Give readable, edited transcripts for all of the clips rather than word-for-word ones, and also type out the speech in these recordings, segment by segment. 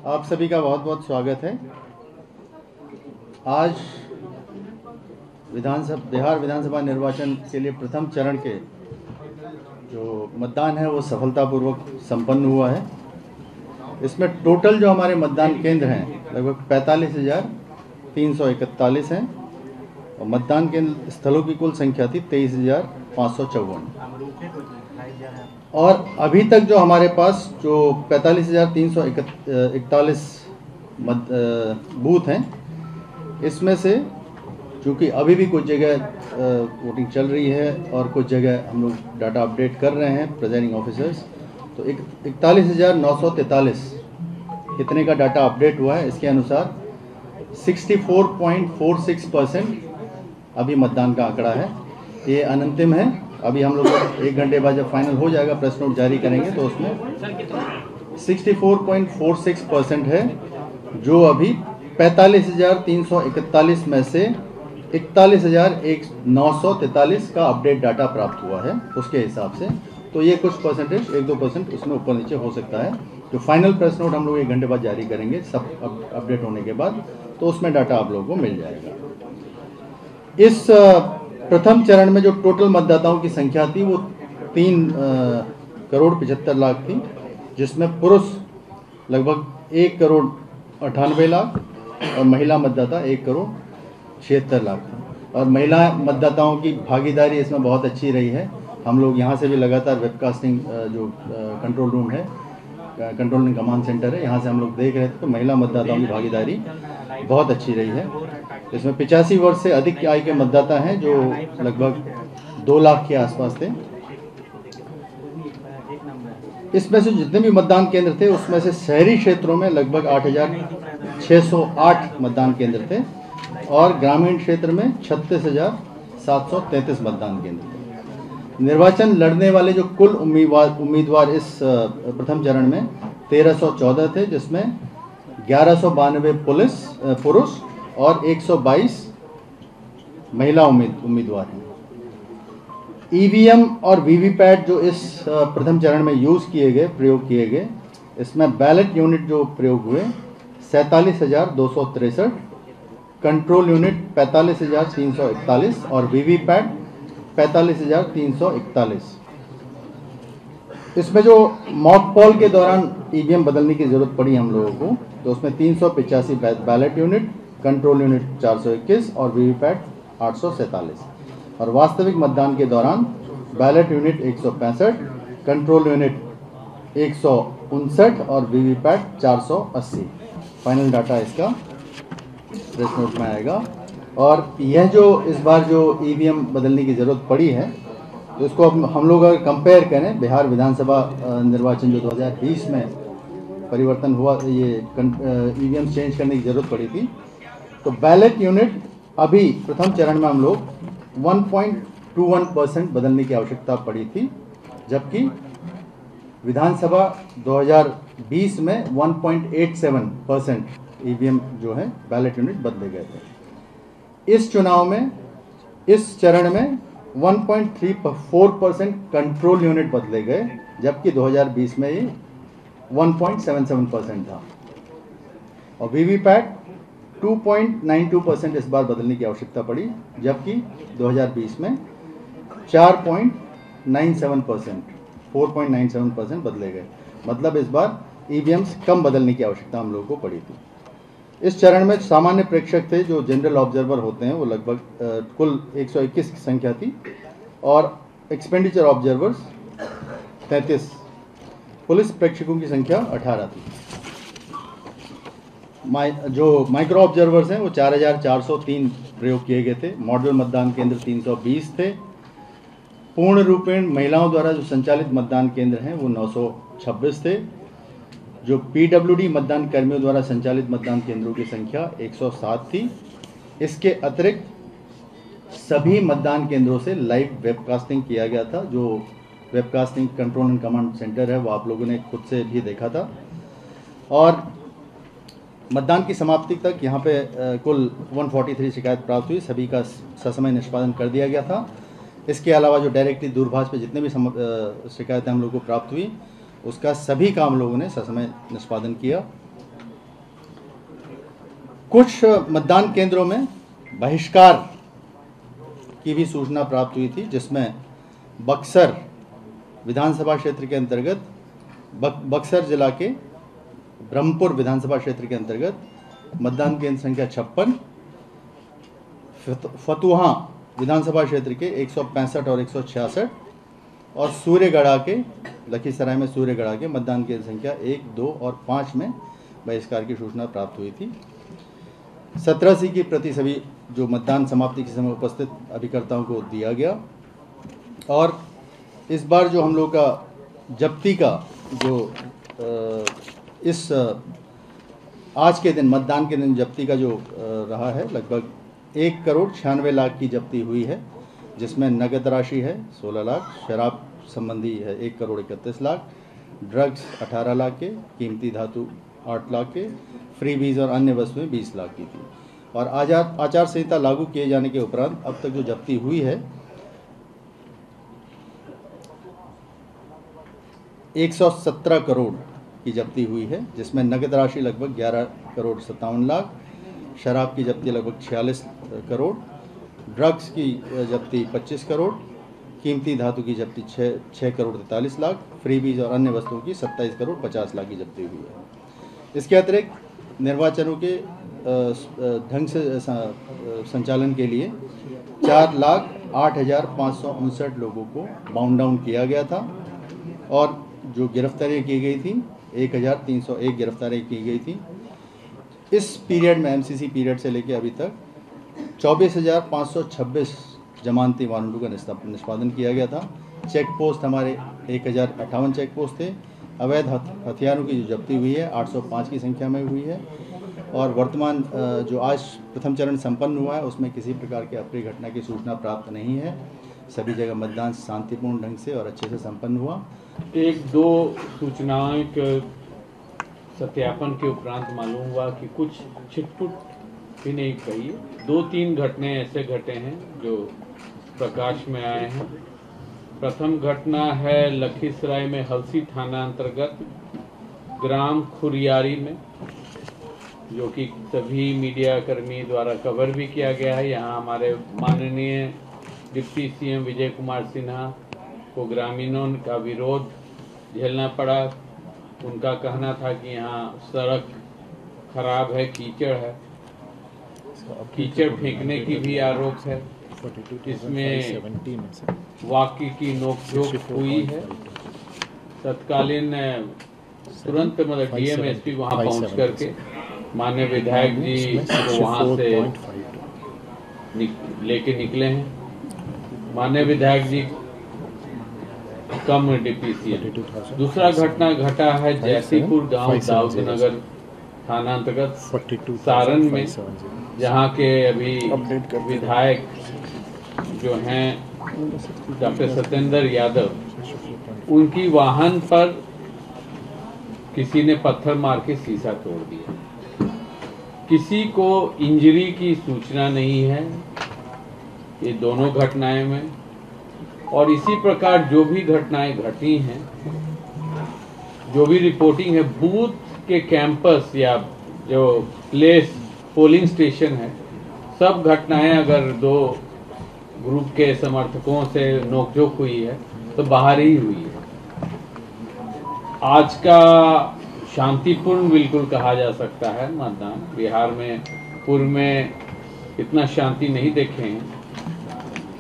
आप सभी का बहुत बहुत स्वागत है। आज बिहार विधानसभा निर्वाचन के लिए प्रथम चरण के जो मतदान है वो सफलतापूर्वक संपन्न हुआ है। इसमें टोटल जो हमारे मतदान केंद्र हैं लगभग 45,341 हैं और मतदान केंद्र स्थलों की कुल संख्या थी 23,554। और अभी तक जो हमारे पास जो 45,341 बूथ हैं, इसमें से चूँकि अभी भी कुछ जगह वोटिंग चल रही है और कुछ जगह हम लोग डाटा अपडेट कर रहे हैं प्रेजाइडिंग ऑफिसर्स, तो 41,943 इतने का डाटा अपडेट हुआ है। इसके अनुसार 64.46% अभी मतदान का आंकड़ा है। ये अनंतिम है। अभी हम लोग 1 घंटे बाद जब फाइनल हो जाएगा प्रेस नोट जारी करेंगे तो उसमें 64.46% है, जो अभी 45,341 में से 41,943 का अपडेट डाटा प्राप्त हुआ है उसके हिसाब से। तो ये कुछ परसेंटेज 1-2% उसमें ऊपर नीचे हो सकता है। जो फाइनल प्रेस नोट हम लोग 1 घंटे बाद जारी करेंगे सब अपडेट होने के बाद, तो उसमें डाटा आप लोगों को मिल जाएगा। इस प्रथम चरण में जो टोटल मतदाताओं की संख्या थी वो 3,75,00,000 थी, जिसमें पुरुष लगभग 1,98,00,000 और महिला मतदाता 1,76,00,000 थी। और महिला मतदाताओं की भागीदारी इसमें बहुत अच्छी रही है। हम लोग यहाँ से भी लगातार वेबकास्टिंग जो कंट्रोल रूम है, कंट्रोल एंड कमांड सेंटर है, यहाँ से हम लोग देख रहे थे तो महिला मतदाताओं की भागीदारी बहुत अच्छी रही है। इसमें 85 वर्ष से अधिक की आयु के मतदाता हैं जो लगभग 2 लाख के आसपास थे। इसमें से जितने भी मतदान केंद्र थे उसमें से शहरी क्षेत्रों में लगभग 8,608 मतदान केंद्र थे और ग्रामीण क्षेत्र में 36,733 मतदान केंद्र थे। निर्वाचन लड़ने वाले जो कुल उम्मीदवार इस प्रथम चरण में 1,314 थे, जिसमें 1,192 पुरुष और 122 महिला उम्मीदवार हैं। ईवीएम और वीवीपैट जो इस प्रथम चरण में प्रयोग किए गए, इसमें बैलेट यूनिट जो प्रयोग हुए 47,263, कंट्रोल यूनिट 45,341 और वीवीपैट 45,341। इसमें जो मॉक पोल के दौरान ईवीएम बदलने की जरूरत पड़ी हम लोगों को, तो उसमें 385 बैलेट यूनिट, कंट्रोल यूनिट 421 और वीवीपैट 847। और वास्तविक मतदान के दौरान बैलेट यूनिट 165, कंट्रोल यूनिट 159 और वीवीपैट 480। फाइनल डाटा इसका प्रेस नोट में आएगा। और यह जो इस बार जो ईवीएम बदलने की ज़रूरत पड़ी है, तो इसको अब हम लोग अगर कंपेयर करें बिहार विधानसभा निर्वाचन जो 2020 में परिवर्तन हुआ, ये ईवीएम चेंज करने की ज़रूरत पड़ी थी, तो बैलेट यूनिट अभी प्रथम चरण में हम लोग 1.21% बदलने की आवश्यकता पड़ी थी, जबकि विधानसभा 2020 में 1.87% ईवीएम जो है बैलेट यूनिट बदले गए थे। इस चुनाव में इस चरण में 1.34% कंट्रोल यूनिट बदले गए, जबकि 2020 में ये 1.77% था। और वीवीपैट 2.92% इस बार बदलने की आवश्यकता पड़ी, जबकि 2020 में 4.97% बदले गए। मतलब इस बार ईवीएम्स कम बदलने की आवश्यकता हम लोगों को पड़ी थी। इस चरण में सामान्य प्रेक्षक थे जो जनरल ऑब्जर्वर होते हैं, वो लगभग कुल 121 की संख्या थी और एक्सपेंडिचर ऑब्जर्वर्स 33, पुलिस प्रेक्षकों की संख्या 18 थी। जो माइक्रो ऑब्जर्वर्स हैं वो 4,403 प्रयोग किए गए थे। मॉडल मतदान केंद्र 320 थे। पूर्ण रूपेण महिलाओं द्वारा जो संचालित मतदान केंद्र हैं वो 926 थे। जो पीडब्ल्यूडी मतदान कर्मियों द्वारा संचालित मतदान केंद्रों की संख्या 107 थी। इसके अतिरिक्त सभी मतदान केंद्रों से लाइव वेबकास्टिंग किया गया था। जो webcasting control and command centre है वो आप लोगों ने खुद से भी देखा था। और मतदान की समाप्ति तक यहाँ पे कुल 143 शिकायत प्राप्त हुई, सभी का ससमय निष्पादन कर दिया गया था। इसके अलावा जो डायरेक्टली दूरभाष पे जितने भी शिकायतें हम लोग को प्राप्त हुई, उसका सभी काम लोगों ने ससमय निष्पादन किया। कुछ मतदान केंद्रों में बहिष्कार की भी सूचना प्राप्त हुई थी, जिसमें बक्सर विधानसभा क्षेत्र के अंतर्गत बक्सर जिला के ब्रह्मपुर विधानसभा क्षेत्र के अंतर्गत मतदान केंद्र संख्या 56, फतुहा विधानसभा क्षेत्र के 165 और 166 और सूर्यगढ़ा के लखीसराय में सूर्यगढ़ा के मतदान केंद्र संख्या 1, 2 और 5 में बहिष्कार की सूचना प्राप्त हुई थी। 17 की प्रति सभी जो मतदान समाप्ति के समय उपस्थित अभिकर्ताओं को दिया गया। और इस बार जो हम लोग का जब्ती का जो इस आज के दिन मतदान के दिन जब्ती का जो रहा है, लगभग 1,96,00,000 की जब्ती हुई है, जिसमें नगद राशि है 16 लाख, शराब संबंधी है 1,31,00,000, ड्रग्स 18 लाख के, कीमती धातु 8 लाख के, फ्री बीज और अन्य वस्तुएं 20 लाख की थी। और आचार संहिता लागू किए जाने के उपरांत अब तक जो जब्ती हुई है 117 करोड़ की जब्ती हुई है, जिसमें नगद राशि लगभग 11,57,00,000, शराब की जब्ती लगभग 46 करोड़, ड्रग्स की जब्ती 25 करोड़, कीमती धातु की जब्ती 6 करोड़ 43 लाख, फ्री बीज और अन्य वस्तुओं की 27 करोड़ 50 लाख की जब्ती हुई है। इसके अतिरिक्त निर्वाचनों के ढंग से संचालन के लिए 4,08,559 लोगों को बाउंड डाउन किया गया था और जो गिरफ्तारियाँ की गई थी 1,301 गिरफ्तारियाँ की गई थी। इस पीरियड में एमसीसी पीरियड से लेकर अभी तक 24,526 जमानती वारंटों का निष्पादन किया गया था। चेक पोस्ट हमारे 1,058 चेक पोस्ट थे। अवैध हथियारों की जो जब्ती हुई है 805 की संख्या में हुई है। और वर्तमान जो आज प्रथम चरण संपन्न हुआ है उसमें किसी प्रकार की अप्रिय घटना की सूचना प्राप्त नहीं है। सभी जगह मतदान शांतिपूर्ण ढंग से और अच्छे से संपन्न हुआ। एक दो सूचनाओं के सत्यापन के उपरांत मालूम हुआ कि कुछ छिटपुट भी नहीं कही, 2-3 घटने ऐसे घटे हैं जो प्रकाश में आए हैं। प्रथम घटना है लखीसराय में हलसी थाना अंतर्गत ग्राम खुरियारी में, जो कि सभी मीडिया कर्मी द्वारा कवर भी किया गया है। यहाँ हमारे माननीय डिप्टी सीएम विजय कुमार सिन्हा को ग्रामीणों का विरोध झेलना पड़ा। उनका कहना था कि यहाँ सड़क खराब है, कीचड़ है, कीचड़ फेंकने की भी आरोप है। इसमें वाकई की नोकझोंक हुई है। तत्कालीन तुरंत मतलब डीएम-एसपी वहाँ पहुँच करके माननीय विधायक जी को वहाँ से लेके निकले हैं। माननीय विधायक जी कम डीपीसी। दूसरा घटना घटा है जैसीपुर गांव दाऊदनगर थाना अंतर्गत सारण में, जहां के अभी विधायक जो हैं डॉक्टर सत्येंद्र यादव, उनकी वाहन पर किसी ने पत्थर मार के शीशा तोड़ दिया। किसी को इंजरी की सूचना नहीं है ये दोनों घटनाएं में। और इसी प्रकार जो भी घटनाएं घटी हैं, जो भी रिपोर्टिंग है, बूथ के कैंपस या जो प्लेस पोलिंग स्टेशन है, सब घटनाएं अगर दो ग्रुप के समर्थकों से नोकझोंक हुई है तो बाहर ही हुई है। आज का शांतिपूर्ण बिल्कुल कहा जा सकता है मतदान। बिहार में पूर्व में इतना शांति नहीं देखे हैं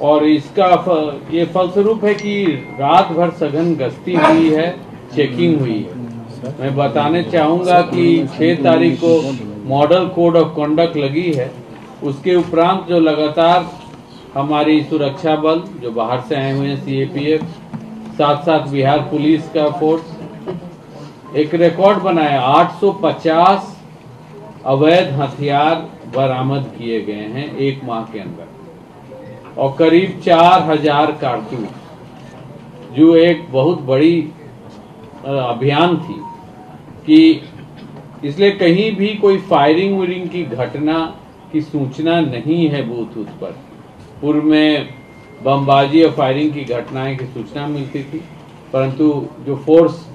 और इसका ये फलस्वरूप है कि रात भर सघन गश्ती हुई है, चेकिंग हुई है। मैं बताने चाहूँगा कि 6 तारीख को मॉडल कोड ऑफ कंडक्ट लगी है। उसके उपरांत जो लगातार हमारी सुरक्षा बल जो बाहर से आए हुए हैं, सीएपीएफ, साथ साथ बिहार पुलिस का फोर्स, एक रिकॉर्ड बनाया। 850 अवैध हथियार बरामद किए गए हैं 1 माह के अंदर और करीब 4,000 कारतूस, जो एक बहुत बड़ी अभियान थी। कि इसलिए कहीं भी कोई फायरिंग वुरिंग की घटना की सूचना नहीं है बूथ पर। पूर्व में बमबाजी और फायरिंग की घटनाएं की सूचना मिलती थी, परंतु जो फोर्स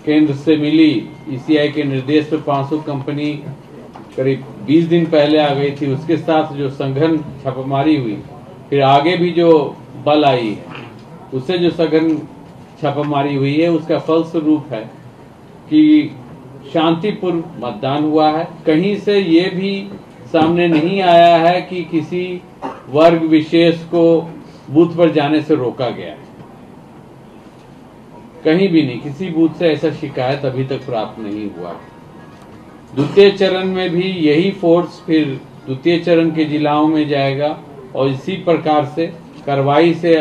केंद्र से मिली, ईसीआई के निर्देश पर 500 कंपनी करीब 20 दिन पहले आ गई थी, उसके साथ जो सघन छापेमारी हुई, फिर आगे भी जो बल आई है उससे जो सघन छापेमारी हुई है, उसका फलस्वरूप है कि शांतिपूर्ण मतदान हुआ है। कहीं से ये भी सामने नहीं आया है कि किसी वर्ग विशेष को बूथ पर जाने से रोका गया है। कहीं भी नहीं, किसी बूथ से ऐसा शिकायत अभी तक प्राप्त नहीं हुआ। द्वितीय चरण में भी यही फोर्स फिर द्वितीय चरण के जिलाओं में जाएगा और इसी प्रकार से कार्रवाई से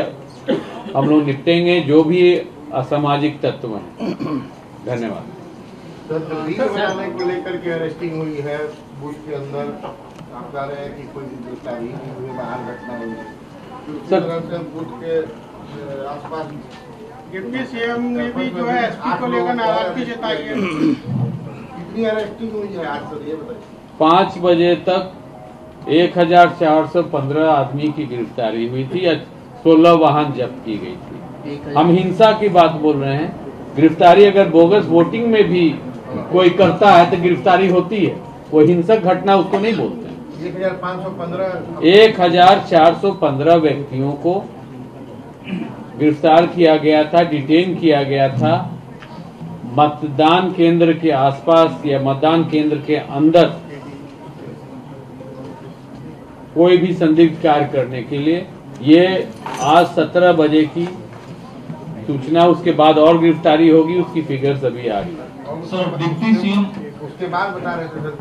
हम लोग निपटेंगे जो भी असामाजिक तत्व हैं। धन्यवाद। बनाने को लेकर के अरेस्टिंग हुई है बूथ के अंदर, आप कह रहे हैं कि कोई गिरफ्तारी नहीं हुई, बाहर घटना हुई सर बूथ के आसपास। डिप्टी सीएम ने भी जो है एसपी को लेकर नाराजगी जताई है। कितनी अरेस्टिंग हुई है आज सर ये बताइए। 5 बजे तक 1415 आदमी की गिरफ्तारी हुई थी, 16 वाहन जब्त की गई थी। हम हिंसा की बात बोल रहे हैं। गिरफ्तारी अगर बोगस वोटिंग में भी कोई करता है तो गिरफ्तारी होती है, वो हिंसक घटना उसको नहीं बोलते हैं। 1415 व्यक्तियों को गिरफ्तार किया गया था, डिटेन किया गया था मतदान केंद्र के आसपास या मतदान केंद्र के अंदर कोई भी संदिग्ध कार्य करने के लिए। ये आज 17 बजे की सूचना, उसके बाद और गिरफ्तारी होगी, उसकी फिगर्स अभी आ रही है। सर डिप्टी सीएम उसके बाद बता रहे थे सर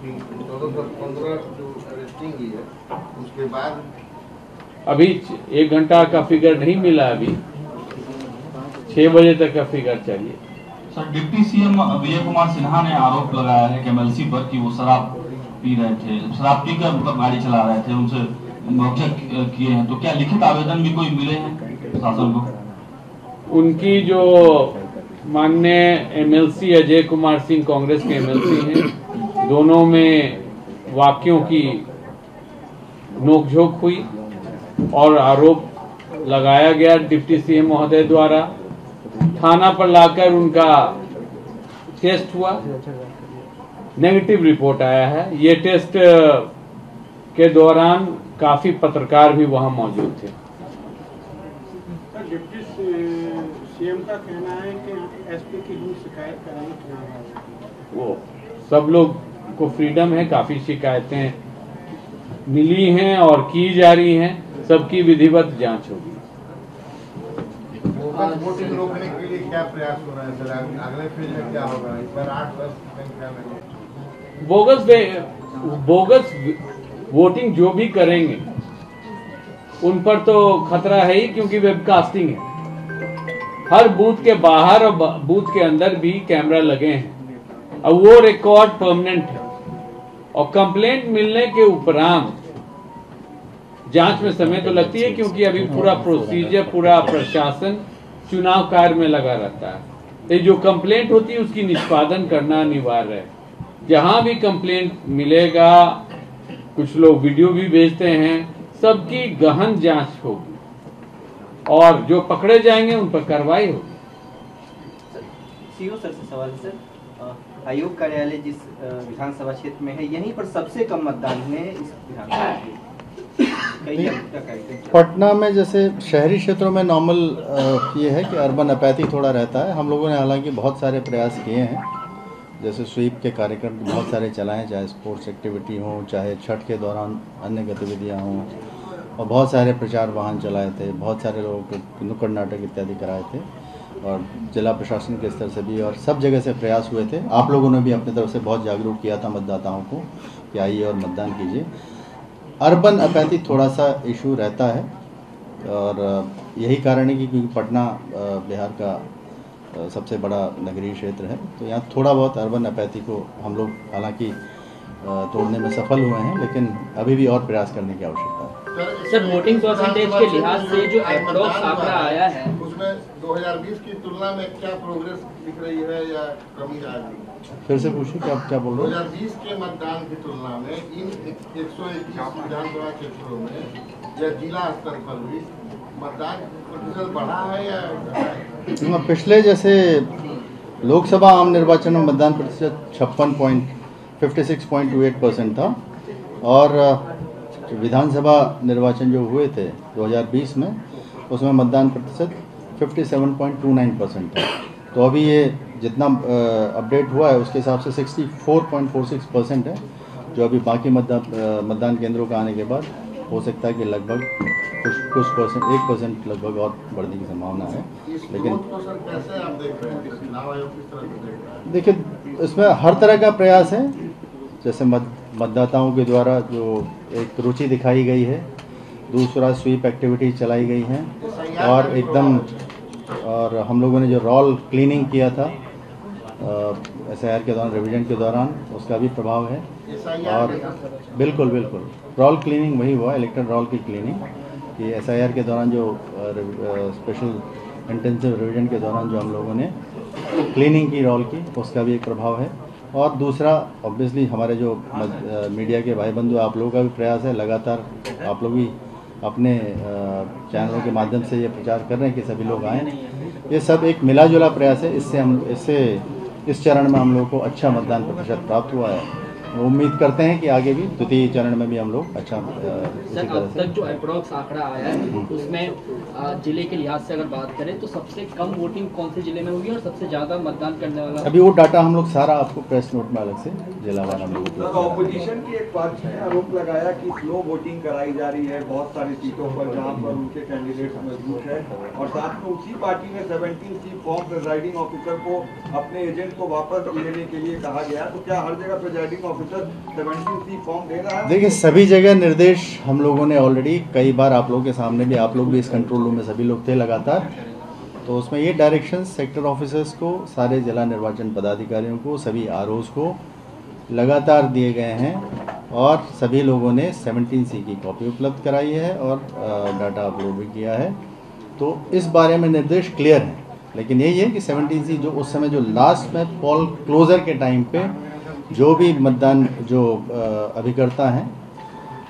कि 2015 जो अरेस्टिंग हुई है उसके बाद अभी 1 घंटा का फिगर नहीं मिला, अभी 6 बजे तक का फिगर चाहिए। Sir deputy CM Vijay Kumar Sinha ने आरोप लगाया है कि एमएलसी पर कि वो शराब पी रहे थे, शराब पीकर मतलब गाड़ी चला रहे थे, उनसे मौखिक किए हैं। तो क्या लिखित आवेदन भी कोई मिले हैं शासन को? उनकी जो माननीय एमएलसी अजय कुमार सिंह कांग्रेस के एमएलसी हैं, दोनों में वाक्यों की नोकझोंक हुई और आरोप लगाया गया डिप्टी सीएम महोदय द्वारा। थाना पर लाकर उनका टेस्ट हुआ, नेगेटिव रिपोर्ट आया है। ये टेस्ट के दौरान काफी पत्रकार भी वहां मौजूद थे। डिप्टी सीएम का कहना है कि एसपी की भी शिकायत कराई। वो सब लोग को फ्रीडम है, काफी शिकायतें मिली हैं और की जा रही हैं, सबकी विधिवत जांच होगी। वोटिंग रोकने के लिए क्या प्रयास हो रहा है सर? अगले फेज में क्या होगा? इस बार 8-10 संख्या में बोगस वोटिंग जो भी करेंगे उन पर तो खतरा है ही, क्योंकि वेबकास्टिंग है। हर बूथ के बाहर और बूथ के अंदर भी कैमरा लगे हैं और वो रिकॉर्ड परमानेंट है। और कंप्लेंट मिलने के उपरांत जांच में समय तो लगती है, क्योंकि अभी पूरा प्रोसीजर, पूरा प्रशासन चुनाव कार्य में लगा रहता है। तो जो कंप्लेंट होती है उसकी निष्पादन करना अनिवार्य है। जहां भी कंप्लेंट मिलेगा, कुछ लोग वीडियो भी भेजते हैं, सबकी गहन जांच होगी और जो पकड़े जाएंगे उन पर कार्रवाई होगी। सीओ सर से सवाल है सर, आयोग कार्यालय जिस विधानसभा क्षेत्र में है, यहीं पर सबसे कम मतदान हुए हैं इस विधानसभा के। पटना में जैसे शहरी क्षेत्रों में नॉर्मल ये है कि अर्बन अपैथी थोड़ा रहता है। हम लोगों ने हालांकि बहुत सारे प्रयास किए हैं, जैसे स्वीप के कार्यक्रम बहुत सारे चलाएं, चाहे स्पोर्ट्स एक्टिविटी हो, चाहे छठ के दौरान अन्य गतिविधियां हों, और बहुत सारे प्रचार वाहन चलाए थे, बहुत सारे लोगों को नुक्कड़ नाटक इत्यादि कराए थे, और जिला प्रशासन के स्तर से भी और सब जगह से प्रयास हुए थे। आप लोगों ने भी अपनी तरफ से बहुत जागरूक किया था मतदाताओं को कि आइए और मतदान कीजिए। अर्बन अपैथी थोड़ा सा इशू रहता है और यही कारण है कि क्योंकि पटना बिहार का सबसे बड़ा नगरीय क्षेत्र है, तो यहाँ थोड़ा बहुत अर्बन अपैथी को हम लोग हालांकि तोड़ने में सफल हुए हैं, लेकिन अभी भी और प्रयास करने की आवश्यकता है। सर वोटिंग परसेंटेज के लिहाज से जो एप्रोक्स आंकड़ा आया है, उसमें 2020 की तुलना में क्या प्रोग्रेस दिख रही है या कमी आ रही है? फिर से पूछिए क्या बोल रहे हैं? 2020 के मतदान की तुलना में इन 121 विधानसभा क्षेत्रों में या जिला स्तर पर भी मतदान प्रतिशत बढ़ा है या? पिछले जैसे लोकसभा आम निर्वाचन में मतदान प्रतिशत 56.28% था। और विधानसभा निर्वाचन जो हुए थे 2020 में, उसमें मतदान प्रतिशत 57.29% था। तो अभी ये जितना अपडेट हुआ है उसके हिसाब से 64.46% है, जो अभी बाकी मतदान केंद्रों का आने के बाद हो सकता है कि लगभग कुछ परसेंट 1% लगभग और बढ़ने की संभावना है। लेकिन कैसे आप देख रहे हैं, चुनाव आयोग किस तरह से देख रहा है? देखिए, इसमें हर तरह का प्रयास है। जैसे मतदाताओं के द्वारा जो एक रुचि दिखाई गई है, दूसरा स्वीप एक्टिविटी चलाई गई हैं, और एकदम और हम लोगों ने जो रोल क्लीनिंग किया था SIR के दौरान, रिवीजन के दौरान, उसका भी प्रभाव है। और बिल्कुल रोल क्लीनिंग वही हुआ, इलेक्ट्रल रोल की क्लीनिंग, कि SIR के दौरान जो स्पेशल इंटेंसिव रिवीजन के दौरान जो हम लोगों ने क्लीनिंग की रोल की, उसका भी एक प्रभाव है। और दूसरा ऑब्वियसली हमारे जो मीडिया के भाई बंधु, आप लोगों का भी प्रयास है, लगातार आप लोग भी अपने चैनलों के माध्यम से ये प्रचार कर रहे हैं कि सभी लोग आएँ। ये सब एक मिला जुला प्रयास है। इससे इस चरण में हम लोग को अच्छा मतदान प्रतिशत प्राप्त हुआ है। उम्मीद करते हैं कि आगे भी द्वितीय चरण में भी हम लोग अच्छा सर, अब तक जो अप्रोक्स आंकड़ा आया है उसमें जिले के लिहाज से अगर बात करें तो सबसे कम वोटिंग कौन से जिले में होगी और सबसे ज़्यादा मतदान करने वाला? अभी वो डाटा हम लोग सारा आपको प्रेस नोट में अलग से जिलावार हम लोग। ऑपोजिशन की एक पार्टी ने आरोप लगाया कि स्लो वोटिंग कराई जा रही है बहुत सारी सीटों पर जहां पर उनके कैंडिडेट मजबूत है, और साथ में उसी पार्टी ने 17C फॉर्म प्रिजाइडिंग ऑफिसर को अपने एजेंट को वापस लेने के लिए कहा गया। तो क्या हर जगह प्रिजाइडिंग ऑफिसर 17C फॉर्म दे रहा है? देखिए, सभी जगह निर्देश हम लोगों ने ऑलरेडी कई बार आप लोगों के सामने भी, आप लोग भी इस कंट्रोल रूम में सभी लोग थे लगातार, तो उसमें ये डायरेक्शंस सेक्टर ऑफिसर्स को, सारे जिला निर्वाचन पदाधिकारियों को, सभी ROs को लगातार दिए गए हैं। और सभी लोगों ने 17C की कॉपी उपलब्ध कराई है और डाटा अपलोड भी किया है। तो इस बारे में निर्देश क्लियर हैं। लेकिन यही है कि 17C जो उस समय जो लास्ट में पोल क्लोजर के टाइम पे जो भी मतदान जो अभिकर्ता हैं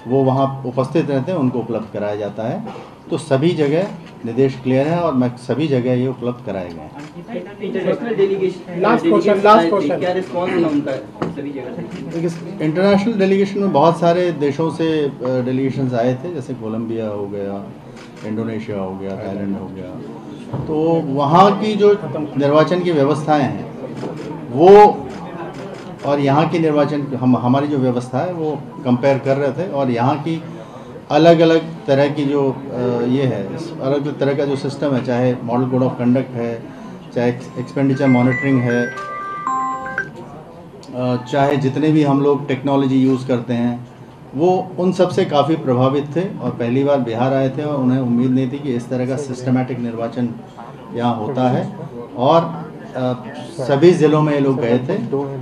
वो वहाँ उपस्थित रहते हैं, उनको उपलब्ध कराया जाता है। तो सभी जगह निर्देश क्लियर है और मैं सभी जगह ये उपलब्ध कराए गए हैं। इंटरनेशनल डेलीगेशन, लास्ट क्वेश्चन क्या रिस्पॉन्स है उनका सभी जगह? देखिए, इंटरनेशनल डेलीगेशन में बहुत सारे देशों से डेलीगेशंस आए थे, जैसे कोलंबिया हो गया, इंडोनेशिया हो गया, थाईलैंड हो गया। तो वहाँ की जो निर्वाचन की व्यवस्थाएं हैं वो और यहाँ की निर्वाचन हमारी जो व्यवस्था है वो कंपेयर कर रहे थे, और यहाँ की अलग अलग तरह की जो ये है, अलग अलग तरह का जो सिस्टम है, चाहे मॉडल कोड ऑफ कंडक्ट है, चाहे एक्सपेंडिचर मॉनिटरिंग है, चाहे जितने भी हम लोग टेक्नोलॉजी यूज़ करते हैं, वो उन सब से काफ़ी प्रभावित थे। और पहली बार बिहार आए थे और उन्हें उम्मीद नहीं थी कि इस तरह का सिस्टमेटिक निर्वाचन यहाँ होता है। और सभी ज़िलों में ये लोग गए थे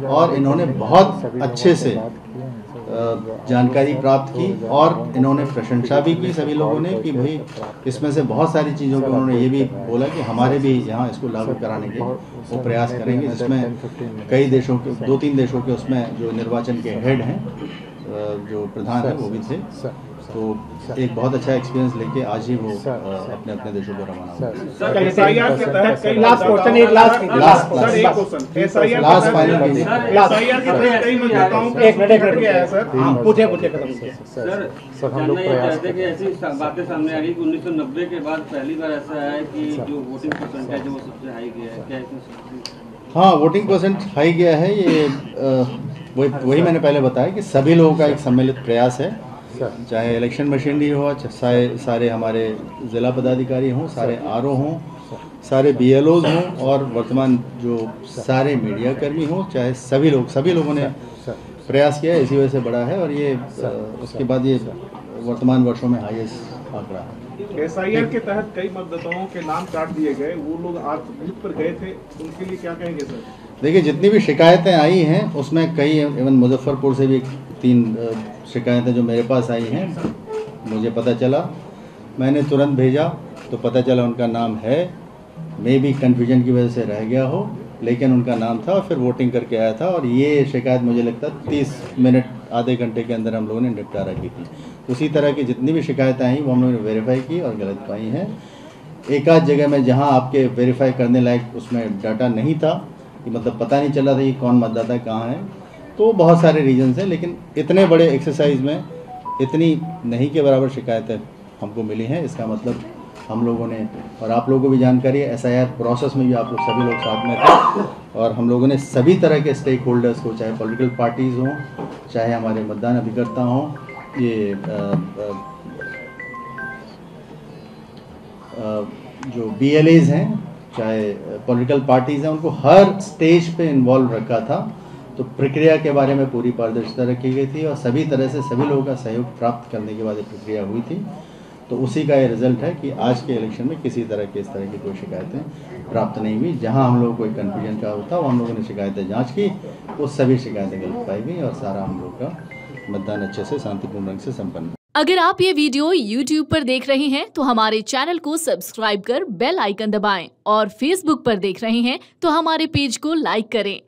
और इन्होंने बहुत अच्छे से जानकारी प्राप्त की, और इन्होंने प्रशंसा भी की सभी लोगों ने कि भाई इसमें से बहुत सारी चीज़ों को उन्होंने ये भी बोला कि हमारे भी यहाँ इसको लागू कराने के वो प्रयास करेंगे, जिसमें कई देशों के 2-3 देशों के उसमें जो निर्वाचन के हेड हैं, जो प्रधान हैं, वो भी थे। तो एक बहुत अच्छा एक्सपीरियंस लेके आज ही वो अपने अपने देशों को रवाना हुए। SIR के तहत कई लास्ट क्वेश्चन, एक लास्ट सर, एक क्वेश्चन SIR लास्ट फाइनल के तहत कई मतदाताओं का एक मिनट गया है सर। हाँ, पूछे खत्म किया सर। हम लोग चाहते हैं कि ऐसी बातें सामने आ रही कि 1990 के बाद पहली बार ऐसा है कि जो वोटिंग परसेंटेज है वो सबसे हाई गया है। क्या इसमें? हाँ, वोटिंग परसेंट हाई गया है। ये वही मैंने पहले बताया कि सभी लोगों का एक सम्मिलित प्रयास है, चाहे इलेक्शन मशीनरी हो, चाहे सारे हमारे ज़िला पदाधिकारी हों, सारे RO हों, सारे BLOs हों, और वर्तमान जो सारे मीडिया कर्मी हों, चाहे सभी लोगों ने प्रयास किया है, इसी वजह से बड़ा है। और ये उसके बाद ये वर्तमान वर्षों में हाईएस्ट आंकड़ा है। SIR के तहत कई मतदाताओं के नाम काट दिए गए, वो लोग आज बूथ पर गए थे, उनके लिए क्या कहेंगे सर? देखिए, जितनी भी शिकायतें आई हैं उसमें कई, इवन मुजफ्फरपुर से भी 3 शिकायतें जो मेरे पास आई हैं, मुझे पता चला, मैंने तुरंत भेजा तो पता चला उनका नाम है, मे बी कन्फ्यूजन की वजह से रह गया हो, लेकिन उनका नाम था, फिर वोटिंग करके आया था। और ये शिकायत मुझे लगता 30 मिनट आधे घंटे के अंदर हम लोगों ने निपटारा की थी। उसी तरह की जितनी भी शिकायतें आई वो हम लोगों ने वेरीफाई की और गलत पाई हैं। एक आध जगह में जहाँ आपके वेरीफाई करने लायक उसमें डाटा नहीं था, कि मतलब पता नहीं चला था कि कौन मतदाता कहाँ है, तो बहुत सारे रीजन्स हैं, लेकिन इतने बड़े एक्सरसाइज में इतनी नहीं के बराबर शिकायतें हमको मिली हैं। इसका मतलब हम लोगों ने, और आप लोगों को भी जानकारी है, SIR प्रोसेस में भी आप लोग सभी लोग साथ में थे, और हम लोगों ने सभी तरह के स्टेक होल्डर्स को, चाहे पॉलिटिकल पार्टीज़ हों, चाहे हमारे मतदान अभिकर्ता हों, ये जो BLAs हैं, चाहे पॉलिटिकल पार्टीज़ हैं, उनको हर स्टेज पे इन्वॉल्व रखा था। तो प्रक्रिया के बारे में पूरी पारदर्शिता रखी गई थी और सभी तरह से सभी लोगों का सहयोग प्राप्त करने के बाद ये प्रक्रिया हुई थी। तो उसी का ये रिजल्ट है कि आज के इलेक्शन में किसी तरह की इस तरह की कोई शिकायतें प्राप्त नहीं हुई। जहां हम लोग कोई कन्फ्यूजन का होता वो हम लोगों ने शिकायतें जांच की, वो सभी शिकायतें गलत पाई गई और सारा हम लोग का मतदान अच्छे से शांतिपूर्ण ढंग से संपन्न। अगर आप ये वीडियो YouTube पर देख रहे हैं तो हमारे चैनल को सब्सक्राइब कर बेल आइकन दबाएं, और Facebook पर देख रहे हैं तो हमारे पेज को लाइक करें।